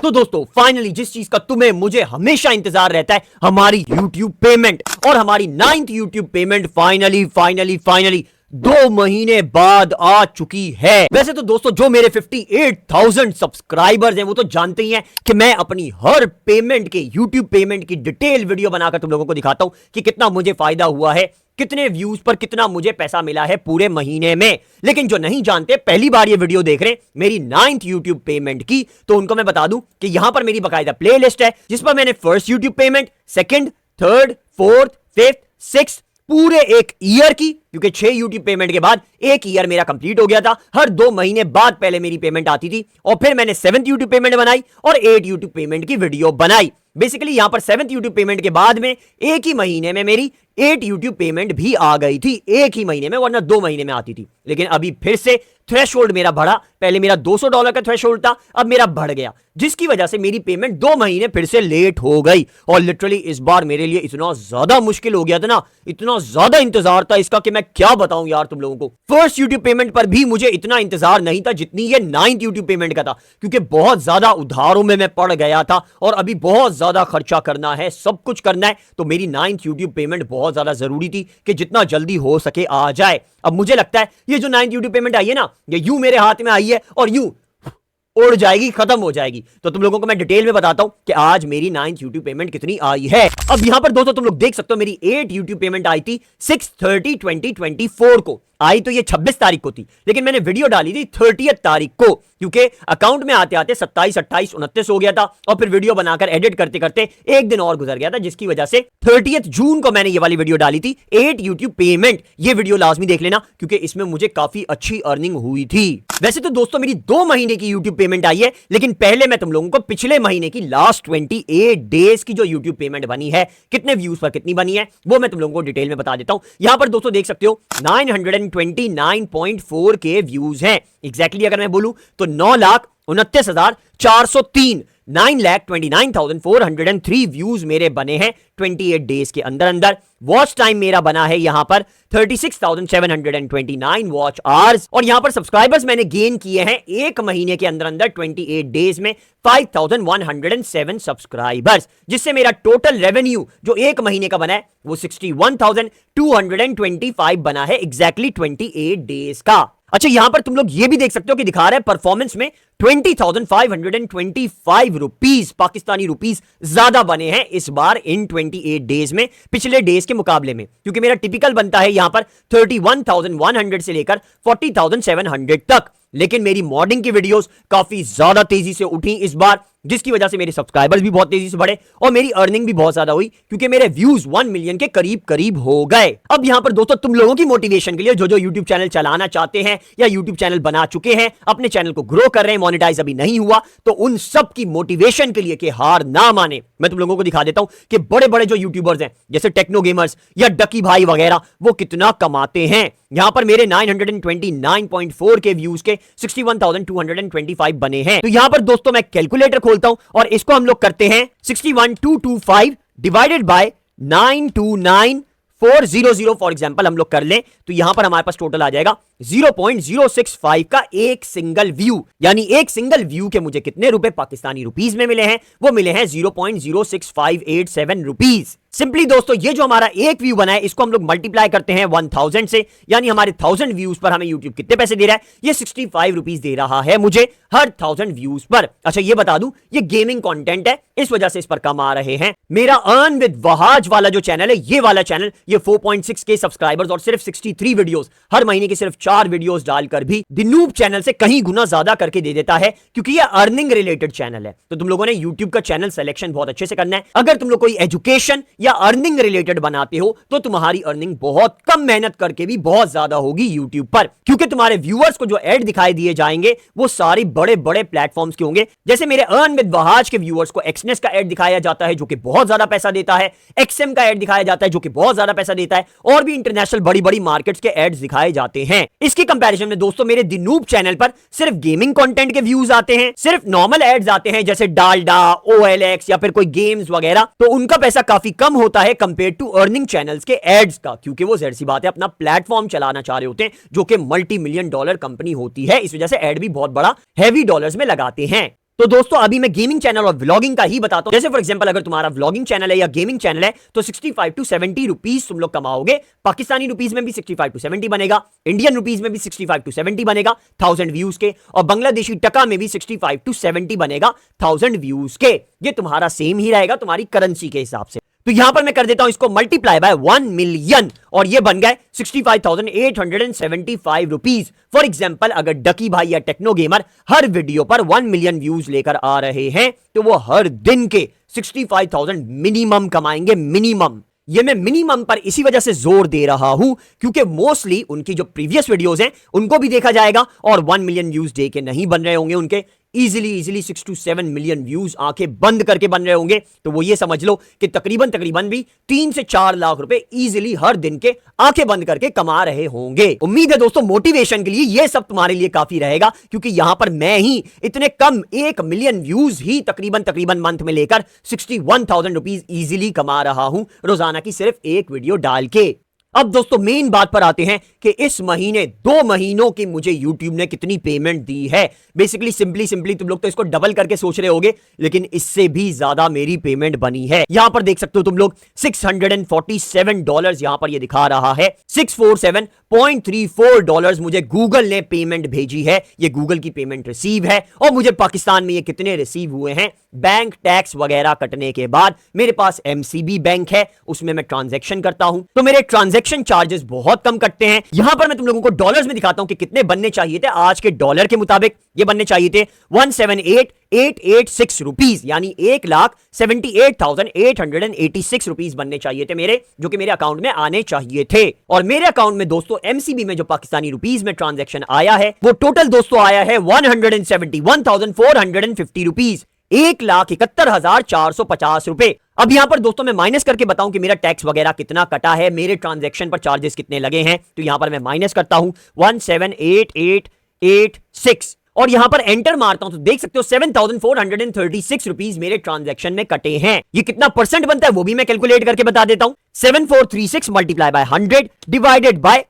तो दोस्तों फाइनली जिस चीज का तुम्हें मुझे हमेशा इंतजार रहता है, हमारी YouTube पेमेंट, और हमारी 9th YouTube पेमेंट फाइनली 2 महीने बाद आ चुकी है। वैसे तो दोस्तों जो मेरे 58,000 सब्सक्राइबर्स हैं वो तो जानते ही हैं कि मैं अपनी हर पेमेंट के YouTube पेमेंट की डिटेल वीडियो बनाकर तुम लोगों को दिखाता हूं कि कितना मुझे फायदा हुआ है, कितने व्यूज पर कितना मुझे पैसा मिला है पूरे महीने में। लेकिन जो नहीं जानते, पहली बार ये वीडियो देख रहे हैं मेरी 9th YouTube पेमेंट की, तो उनको मैं बता दूं कि यहां पर मेरी बकायदा प्लेलिस्ट है जिस पर मैंने first YouTube payment, second, third, fourth, fifth, sixth, पूरे एक ईयर की, क्योंकि 6 YouTube पेमेंट के बाद एक ईयर मेरा कंप्लीट हो गया था। हर 2 महीने बाद पहले मेरी पेमेंट आती थी, और फिर मैंने 7th YouTube पेमेंट बनाई और 8 YouTube पेमेंट की वीडियो बनाई। बेसिकली यहां पर 7th YouTube पेमेंट के बाद में एक ही महीने में मेरी 8 YouTube पेमेंट भी आ गई थी, एक ही महीने में, वरना 2 महीने में आती थी। लेकिन अभी फिर से थ्रेशोल्ड मेरा बढ़ा, पहले मेरा $200 का थ्रेशोल्ड था, अब मेरा बढ़ गया, जिसकी वजह से मेरी पेमेंट 2 महीने फिर से लेट हो गई। और लिटरली इस बार मेरे लिए इतना ज्यादा मुश्किल हो गया था ना, इतना ज्यादा इंतजार था इसका कि मैं क्या बताऊं यार तुम लोगों को। फर्स्ट YouTube पेमेंट पर भी मुझे इतना इंतजार नहीं था जितनी ये 9th YouTube पेमेंट का था, क्योंकि बहुत ज्यादा उधारों में मैं पड़ गया था और अभी बहुत ज्यादा खर्चा करना है, सब कुछ करना है। तो मेरी 9th YouTube पेमेंट बहुत ज्यादा जरूरी थी कि जितना जल्दी हो सके आ जाए। अब मुझे लगता है ये जो 9th YouTube पेमेंट आई है ना, ये यूं मेरे हाथ में आई है और यूं उड़ जाएगी, खत्म हो जाएगी। तो तुम लोगों को मैं डिटेल में बताता हूं कि आज मेरी 9th YouTube पेमेंट कितनी आई है। अब यहां पर दोस्तों तुम लोग देख सकते हो मेरी 8 YouTube पेमेंट आई थी 6/30/2024 को। आई तो ये 26 तारीख को थी, लेकिन मैंने वीडियो डाली थी 30th तारीख को, क्योंकि अकाउंट में आते आते 27, 28, 29 हो गया था, और फिर वीडियो बनाकर एडिट करते करते एक दिन और गुजर गया था, जिसकी वजह से 30th जून को मैंने ये वाली वीडियो डाली थी 8 YouTube पेमेंट। ये वीडियो लाजमी देख लेना, क्योंकि इसमें मुझे काफी अच्छी अर्निंग हुई थी। वैसे तो दोस्तों मेरी 2 महीने की YouTube पेमेंट आई है, लेकिन पहले मैं तुम लोगों को पिछले महीने की लास्ट 28 डेज की जो YouTube पेमेंट बनी है, कितने व्यूज पर कितनी बनी है, वो मैं तुम लोगों को डिटेल में बता देता हूं। यहां पर दोस्तों देख सकते हो 929.4 के व्यूज हैं। एग्जैक्टली अगर मैं बोलूं तो 9,29,403 9,29,403 व्यूज मेरे बने हैं 28 डेज के अंदर अंदर। वॉच टाइम मेरा बना है यहां पर 36,729 वॉच आवर्स, और यहां पर सब्सक्राइबर्स मैंने गेन किए हैं एक महीने के अंदर अंदर 28 डेज में 5,107 सब्सक्राइबर्स, जिससे मेरा टोटल रेवेन्यू जो एक महीने का बना है वो 61,225 बना है एग्जैक्टली 28 डेज का। अच्छा, यहां पर तुम लोग ये भी देख सकते हो कि दिखा रहा है परफॉर्मेंस में 20,525 रुपीज पाकिस्तानी रुपीज ज्यादा बने हैं इस बार इन 28 डेज में पिछले डेज के मुकाबले में, क्योंकि मेरा टिपिकल बनता है यहां पर 31,100 से लेकर 40,700 तक। लेकिन मेरी मॉर्निंग की वीडियोस काफी ज्यादा तेजी से उठी इस बार, जिसकी वजह से मेरे सब्सक्राइबर्स भी बहुत तेजी से बढ़े और मेरी अर्निंग भी बहुत ज्यादा हुई, क्योंकि मेरे व्यूज 1 मिलियन के करीब करीब हो गए। अब यहां पर दोस्तों तुम लोगों की मोटिवेशन के लिए जो YouTube चैनल चलाना चाहते हैं या YouTube चैनल बना चुके हैं, अपने चैनल को ग्रो कर रहे हैं, मोनेटाइज अभी नहीं हुआ, तो उन सब की मोटिवेशन के लिए कि हार ना माने, मैं तुम लोगों को दिखा देता हूं कि बड़े बड़े जो यूट्यूबर्स हैं जैसे टेक्नो गेमर्स या डकी भाई वगैरह, वो कितना कमाते हैं। यहां पर मेरे 929.4 के व्यूज के 61,225 बने हैं। तो यहां पर दोस्तों मैं कैलकुलेटर खोलता हूं और इसको हम लोग करते हैं 61,225 डिवाइडेड बाय 929,400 फॉर एग्जांपल हम लोग कर लें, तो यहां पर हमारे पास टोटल आ जाएगा 0.065 का एक सिंगल व्यू। यानी एक सिंगल व्यू के मुझे कितने रुपए पाकिस्तानी रुपीस में मिले हैं, वो मिले हैं 0.06587 रुपीस। सिंपली दोस्तों ये जो हमारा एक व्यू बना है इसको हम लोग मल्टीप्लाई करते हैं 1000 से, यानी हमारे 1000 व्यूज पर हमें YouTube कितने पैसे दे रहा है, ये 65 रुपीस दे रहा है मुझे हर 1000 व्यूज पर। अच्छा ये बता दूं, ये गेमिंग कंटेंट है, इस वजह से इस पर कम आ रहे हैं। मेरा अर्न विद वहाज वाला जो चैनल है, ये वाला चैनल, ये 4.6K सब्सक्राइबर्स और सिर्फ 63 वीडियोस, हर महीने की सिर्फ 4 वीडियोस डालकर भी द नूब चैनल से कहीं गुना ज्यादा करके दे देता है, क्योंकि ये अर्निंग रिलेटेड चैनल है। तो तुम लोगों ने YouTube का चैनल सिलेक्शन बहुत अच्छे से करना है। अगर तुम लोग कोई एजुकेशन या अर्निंग रिलेटेड बनाते हो तो तुम्हारी अर्निंग बहुत कम मेहनत करके भी बहुत ज्यादा होगी YouTube पर, क्योंकि तुम्हारे व्यूअर्स को जो एड दिखाई दिए जाएंगे वो सारी बड़े बड़े प्लेटफॉर्म्स के होंगे। जैसे मेरे अर्न विद वहाज के व्यूअर्स को एक्सनेस का एड दिखाया जाता है जो कि बहुत ज्यादा पैसा देता है, XM का एड दिखाया जाता है जो कि बहुत ज्यादा पैसा देता है, और भी इंटरनेशनल बड़ी बड़ी मार्केट्स के एड्स दिखाए जाते हैं। इसकी कंपैरिजन में दोस्तों मेरे द नूब चैनल पर सिर्फ गेमिंग कंटेंट के व्यूज आते हैं, सिर्फ नॉर्मल एड्स आते हैं जैसे डालडा, OLX या फिर कोई गेम्स वगैरह, तो उनका पैसा काफी कम होता है कंपेयर टू अर्निंग चैनल्स के एड्स का, क्योंकि वो जाहिर सी बात है अपना प्लेटफॉर्म चलाना चाह रहे होते हैं जो कि मल्टी $1 मिलियन कंपनी होती है, इस वजह से एड भी बहुत बड़ा हैवी डॉलर्स में लगाते हैं। तो दोस्तों अभी मैं गेमिंग चैनल और व्लॉगिंग का ही बताता हूं। जैसे फॉर एग्जांपल अगर तुम्हारा व्लॉगिंग चैनल है या गेमिंग चैनल है तो 65 टू 70 रुपीज तुम लोग कमाओगे। पाकिस्तानी रुपीज में भी 65 टू 70 बनेगा, इंडियन रुपीज में भी 65 टू 70 बनेगा 1000 व्यूज के, और बांग्लादेशी टका में भी 65 टू 70 बनेगा 1000 व्यूज के। ये तुम्हारा सेम ही रहेगा तुम्हारी करेंसी के हिसाब से। तो यहां पर मैं कर देता हूं इसको मल्टीप्लाई बाय 1 मिलियन और ये बन गए 65,875 रुपीज। फॉर एग्जाम्पल अगर डकी भाई या टेक्नो गेमर हर वीडियो पर 1 मिलियन व्यूज लेकर आ रहे हैं तो वो हर दिन के 65,000 मिनिमम कमाएंगे, मिनिमम। ये मैं मिनिमम पर इसी वजह से जोर दे रहा हूं क्योंकि मोस्टली उनकी जो प्रीवियस वीडियोस हैं उनको भी देखा जाएगा और 1 मिलियन व्यूज डे के नहीं बन रहे होंगे उनके, इजीली 6 to 7 मिलियन व्यूज आंखें बंद करके बन रहे होंगे। तो वो ये समझ लो कि तकरीबन भी 3 से 4 लाख रुपए इजीली हर दिन के आंखें बंद करके कमा रहे होंगे। उम्मीद है दोस्तों मोटिवेशन के लिए ये सब तुम्हारे लिए काफी रहेगा क्योंकि यहां पर मैं ही इतने कम 1 मिलियन व्यूज ही तकरीबन मंथ में लेकर 61,000 रुपीज इजीली कमा रहा हूं रोजाना की सिर्फ एक वीडियो डाल के। अब दोस्तों मेन बात पर आते हैं कि इस महीने 2 महीनों की मुझे YouTube ने कितनी पेमेंट दी है। बेसिकली सिंपली तुम लोग तो इसको डबल करके सोच रहे होगे, लेकिन इससे भी ज्यादा मेरी पेमेंट बनी है। यहां पर देख सकते हो तुम लोग $647 यहां पर ये दिखा रहा है। 647.34 डॉलर्स मुझे गूगल ने पेमेंट भेजी है। ये गूगल की पेमेंट रिसीव है। और मुझे पाकिस्तान में ये कितने रिसीव हुए हैं बैंक टैक्स वगैरह कटने के बाद, मेरे पास MCB बैंक है, उसमें मैं ट्रांजैक्शन करता हूं तो मेरे ट्रांजैक्शन चार्जेस बहुत कम कटते हैं। यहां पर मैं तुम लोगों को डॉलर्स में दिखाता हूं कि कितने बनने चाहिए थे। आज के डॉलर के मुताबिक ये बनने चाहिए थे 178,886 रुपीज, यानी 1,78,886 रुपीज बनने चाहिए थे मेरे, जो कि मेरे अकाउंट में आने चाहिए थे। और मेरे अकाउंट में दोस्तों MCB में जो पाकिस्तानी रुपीज में ट्रांजैक्शन आया है वो टोटल दोस्तों आया है 171,450 रुपीज, 1,71,450 रुपए। अब यहां पर दोस्तों मैं माइनस करके बताऊं कि मेरा टैक्स वगैरह कितना कटा है, मेरे ट्रांजैक्शन पर चार्जेस कितने लगे हैं। तो यहां पर मैं माइनस करता हूं 178,886 और यहां पर एंटर मारता हूं तो देख सकते हो 7,436 रुपीज मेरे ट्रांजैक्शन में कटे हैं। ये कितना परसेंट बनता है वो भी मैं कैलकुलेट करके बता देता हूं। 7436 मल्टीप्लाई बाय 100 डिवाइडेड बाय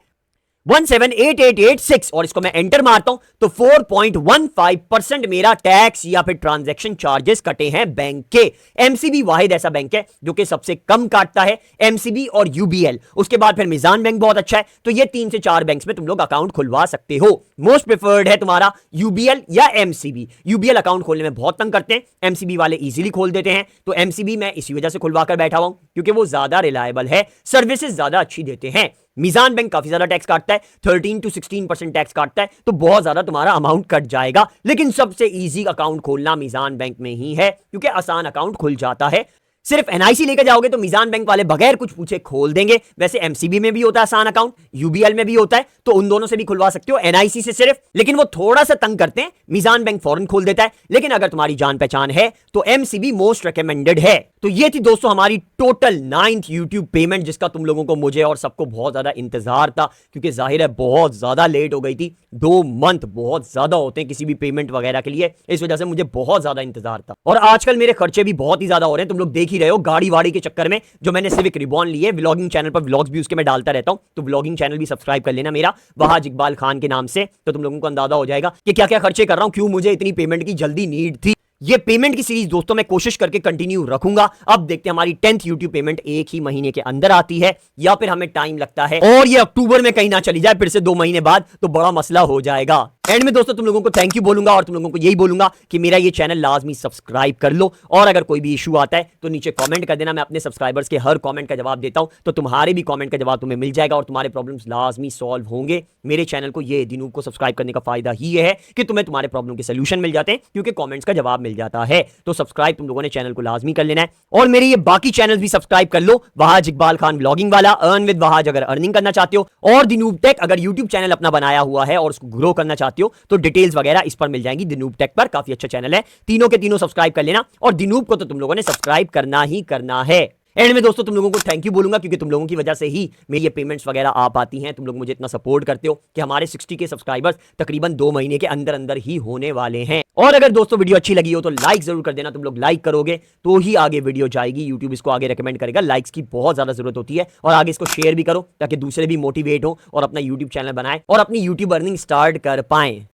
178,886 और इसको मैं एंटर मारता हूं तो 4.15% मेरा टैक्स या फिर ट्रांजैक्शन चार्जेस कटे हैं बैंक के। MCB वाहिद ऐसा बैंक है जो कि सबसे कम काटता है, MCB और UBL। उसके बाद फिर मिजान बैंक बहुत अच्छा है। तो ये 3 से 4 बैंक में तुम लोग अकाउंट खुलवा सकते हो। मोस्ट प्रिफर्ड है तुम्हारा UBL या MCB। UBL अकाउंट खोलने में बहुत तंग करते हैं, MCB वाले इजीली खोल देते हैं। तो MCB मैं इसी वजह से खुलवा कर बैठा हुआ हूं क्योंकि वो ज्यादा रिलायबल है, सर्विसेज ज्यादा अच्छी देते हैं। मिजान बैंक काफी ज्यादा टैक्स काटता है, 13 to 16% टैक्स काटता है, तो बहुत ज्यादा तुम्हारा अमाउंट कट जाएगा। लेकिन सबसे इजी अकाउंट खोलना मिजान बैंक में ही है क्योंकि आसान अकाउंट खुल जाता है। सिर्फ NIC लेकर जाओगे तो मिजान बैंक वाले बगैर कुछ पूछे खोल देंगे। वैसे MCB में भी होता है आसान अकाउंट, UBL में भी होता है, तो उन दोनों से भी खुलवा सकते हो NIC से सिर्फ। लेकिन वो थोड़ा सा तंग करते हैं, मिजान बैंक फौरन खोल देता है। लेकिन अगर तुम्हारी जान पहचान है तो MCB मोस्ट रिकमेंडेड है। तो ये थी दोस्तों हमारी टोटल 9th YouTube पेमेंट, जिसका तुम लोगों को, मुझे और सबको बहुत ज्यादा इंतजार था क्योंकि जाहिर है बहुत ज्यादा लेट हो गई थी। 2 मंथ बहुत ज्यादा होते हैं किसी भी पेमेंट वगैरह के लिए, इस वजह से मुझे बहुत ज्यादा इंतजार था। और आजकल मेरे खर्चे भी बहुत ही ज्यादा हो रहे हैं, तुम लोग देख ही रहे हो। गाड़ी वाड़ी के चक्कर में जो मैंने सिविक रिबॉन ली है, व्लॉगिंग चैनल पर व्लॉग्स भी उसके मैं डालता रहता हूं, तो व्लॉगिंग चैनल भी सब्सक्राइब कर लेना मेरा, वहाज इकबाल खान के नाम से। तो तुम लोगों को अंदाजा हो जाएगा कि क्या क्या खर्चे कर रहा हूं, क्यों मुझे इतनी पेमेंट की जल्दी नीड थी। ये पेमेंट की सीरीज दोस्तों मैं कोशिश करके कंटिन्यू रखूंगा। अब देखते हैं हमारी 10th YouTube पेमेंट एक ही महीने के अंदर आती है या फिर हमें टाइम लगता है और ये अक्टूबर में कहीं ना चली जाए फिर से 2 महीने बाद, तो बड़ा मसला हो जाएगा। एंड में दोस्तों तुम लोगों को थैंक यू बोलूंगा और तुम लोगों को यही बोलूंगा कि मेरा ये चैनल लाजमी सब्सक्राइब कर लो। और अगर कोई भी इशू आता है तो नीचे कमेंट कर देना, मैं अपने सब्सक्राइबर्स के हर कमेंट का जवाब देता हूं। तो तुम्हारे भी कमेंट का जवाब तुम्हें मिल जाएगा और तुम्हारे प्रॉब्लम्स लाजमी सॉल्व होंगे। मेरे चैनल को ये दिनूब को सब्सक्राइब करने का फायदा ही ये है कि तुम्हें तुम्हारे प्रॉब्लम के सोल्यूशन मिल जाते हैं क्योंकि कमेंट्स का जवाब मिल जाता है। तो सब्सक्राइब तुम लोगों ने चैनल को लाजमी कर लेना है और मेरे ये बाकी चैनल भी सब्सक्राइब कर लो। वहाज इकबाल खान व्लॉगिंग वाला, अर्न विद वहाज अगर अर्निंग करना चाहते हो, और दिनूब टेक अगर यूट्यूब चैनल अपना बनाया हुआ है और उसको ग्रो करना चाहते हो तो डिटेल्स वगैरह इस पर मिल जाएंगी दिनूब टेक पर। काफी अच्छा चैनल है, तीनों के तीनों सब्सक्राइब कर लेना और दिनूब को तो तुम लोगों ने सब्सक्राइब करना ही करना है। एंड में दोस्तों तुम लोगों को थैंक यू बोलूंगा क्योंकि तुम लोगों की वजह से ही मेरी ये पेमेंट्स वगैरह आ पाती हैं। तुम लोग मुझे इतना सपोर्ट करते हो कि हमारे 60 के सब्सक्राइबर्स तकरीबन 2 महीने के अंदर अंदर ही होने वाले हैं। और अगर दोस्तों वीडियो अच्छी लगी हो तो लाइक जरूर कर देना। तुम लोग लाइक करोगे तो ही आगे वीडियो जाएगी, यूट्यूब इसको आगे रेकमेंड करेगा। लाइक्स की बहुत ज्यादा जरूरत होती है और आगे इसको शेयर भी करो ताकि दूसरे भी मोटिवेट हो और अपना यूट्यूब चैनल बनाए और अपनी यूट्यूब अर्निंग स्टार्ट कर पाए।